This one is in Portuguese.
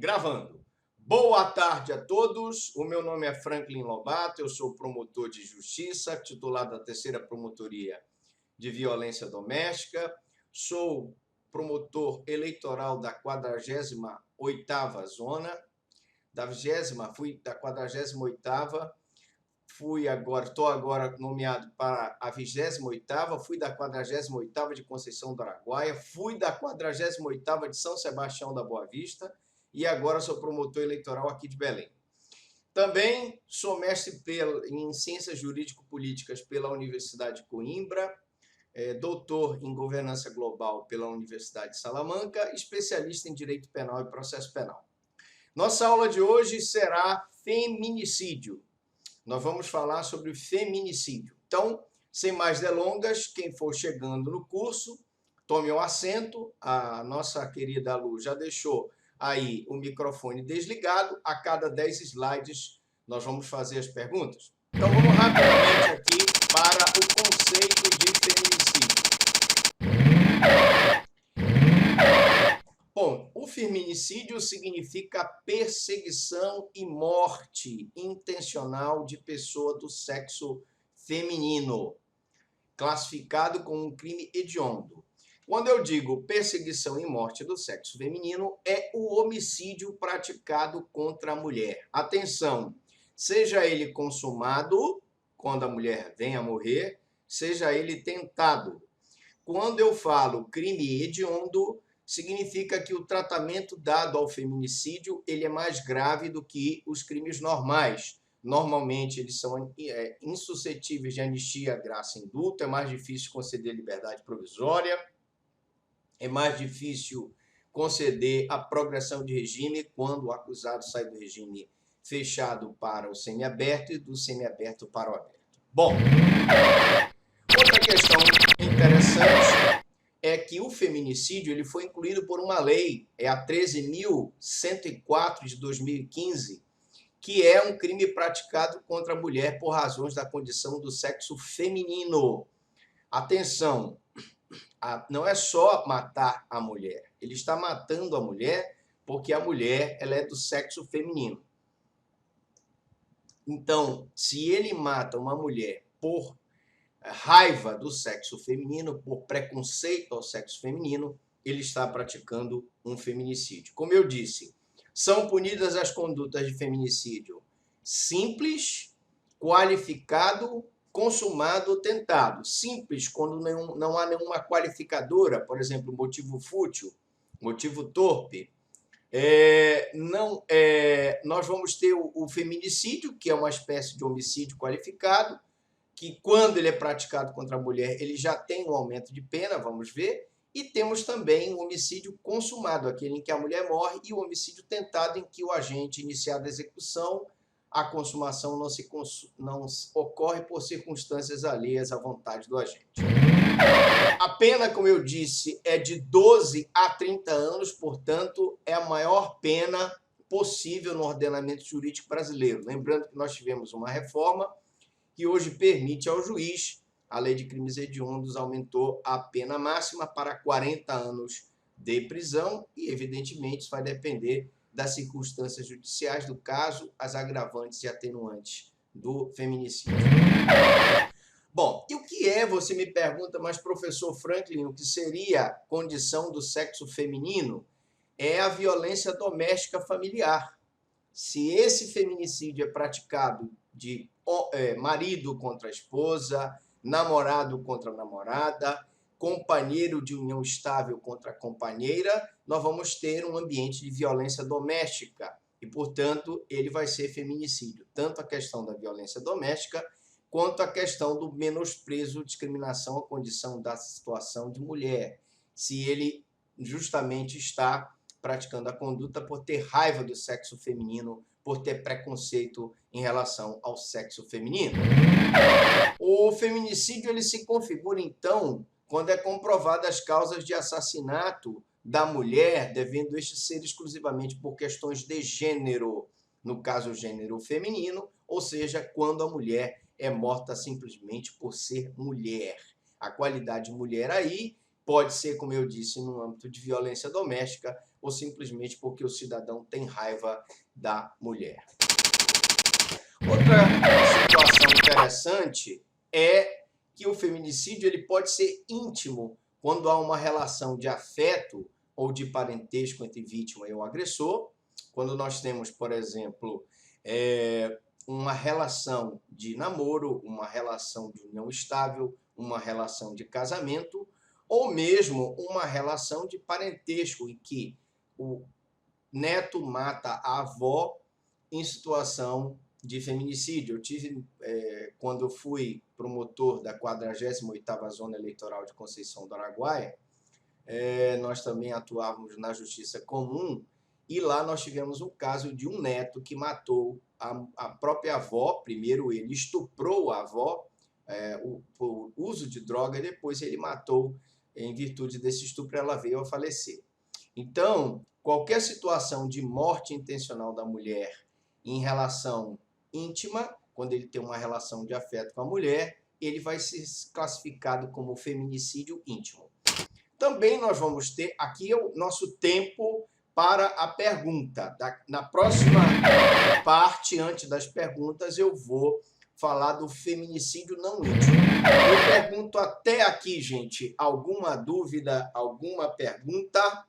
Gravando. Boa tarde a todos. O meu nome é Franklin Lobato, eu sou promotor de justiça, titular da Terceira Promotoria de Violência Doméstica. Sou promotor eleitoral da 48ª Zona, fui da 48ª, estou agora nomeado para a 28ª, fui da 48ª de Conceição do Araguaia, fui da 48ª de São Sebastião da Boa Vista e agora sou promotor eleitoral aqui de Belém. Também sou mestre em Ciências Jurídico-Políticas pela Universidade de Coimbra, doutor em Governança Global pela Universidade de Salamanca, especialista em Direito Penal e Processo Penal. Nossa aula de hoje será feminicídio. Nós vamos falar sobre feminicídio. Então, sem mais delongas, quem for chegando no curso, tome o assento. A nossa querida Lu já deixou aí o microfone desligado. A cada 10 slides, nós vamos fazer as perguntas. Então, vamos rapidamente aqui para o conceito de feminicídio. Bom, o feminicídio significa perseguição e morte intencional de pessoa do sexo feminino, classificado como um crime hediondo. Quando eu digo perseguição e morte do sexo feminino, é o homicídio praticado contra a mulher. Atenção, seja ele consumado, quando a mulher vem a morrer, seja ele tentado. Quando eu falo crime hediondo, significa que o tratamento dado ao feminicídio ele é mais grave do que os crimes normais. Normalmente, eles são insuscetíveis de anistia, graça e indulto, é mais difícil conceder liberdade provisória, é mais difícil conceder a progressão de regime quando o acusado sai do regime fechado para o semiaberto e do semiaberto para o aberto. Bom, outra questão interessante é que o feminicídio ele foi incluído por uma lei, a 13.104 de 2015, que é um crime praticado contra a mulher por razões da condição do sexo feminino. Atenção, não é só matar a mulher, ele está matando a mulher porque a mulher ela é do sexo feminino. Então, se ele mata uma mulher por raiva do sexo feminino, por preconceito ao sexo feminino, ele está praticando um feminicídio. Como eu disse, são punidas as condutas de feminicídio simples, qualificado, consumado ou tentado. Simples, quando não há nenhuma qualificadora, por exemplo, motivo fútil, motivo torpe. Nós vamos ter o feminicídio, que é uma espécie de homicídio qualificado, que quando ele é praticado contra a mulher, ele já tem um aumento de pena, vamos ver. E temos também o homicídio consumado, aquele em que a mulher morre, e o homicídio tentado, em que o agente iniciado a execução, a consumação não ocorre por circunstâncias alheias à vontade do agente. A pena, como eu disse, é de 12 a 30 anos, portanto, é a maior pena possível no ordenamento jurídico brasileiro. Lembrando que nós tivemos uma reforma que hoje permite ao juiz, a lei de crimes hediondos aumentou a pena máxima para 40 anos de prisão e, evidentemente, isso vai depender das circunstâncias judiciais do caso, as agravantes e atenuantes do feminicídio. Bom, e o que é, você me pergunta, mas professor Franklin, o que seria a condição do sexo feminino? É a violência doméstica familiar. Se esse feminicídio é praticado de marido contra a esposa, namorado contra a namorada, companheiro de união estável contra a companheira, nós vamos ter um ambiente de violência doméstica e, portanto, ele vai ser feminicídio. Tanto a questão da violência doméstica quanto a questão do menosprezo, discriminação à condição da situação de mulher. Se ele justamente está praticando a conduta por ter raiva do sexo feminino, por ter preconceito em relação ao sexo feminino. O feminicídio ele se configura, então, quando é comprovada as causas de assassinato da mulher, devendo este ser exclusivamente por questões de gênero, no caso, gênero feminino, ou seja, quando a mulher é morta simplesmente por ser mulher. A qualidade mulher aí pode ser, como eu disse, no âmbito de violência doméstica, ou simplesmente porque o cidadão tem raiva da mulher. Outra situação interessante é que o feminicídio ele pode ser íntimo quando há uma relação de afeto ou de parentesco entre vítima e o agressor. Quando nós temos, por exemplo, uma relação de namoro, uma relação de união estável, uma relação de casamento, ou mesmo uma relação de parentesco, em que o neto mata a avó em situação de feminicídio. Eu tive, quando eu fui promotor da 48ª Zona Eleitoral de Conceição do Araguaia, nós também atuávamos na Justiça Comum, e lá nós tivemos um caso de um neto que matou a própria avó. Primeiro ele estuprou a avó por uso de droga, e depois ele matou. Em virtude desse estupro, ela veio a falecer. Então, qualquer situação de morte intencional da mulher em relação íntima, quando ele tem uma relação de afeto com a mulher, ele vai ser classificado como feminicídio íntimo. Também nós vamos ter aqui o nosso tempo para a pergunta. Na próxima parte, antes das perguntas, eu vou falar do feminicídio não íntimo. Eu pergunto até aqui, gente, alguma dúvida, alguma pergunta?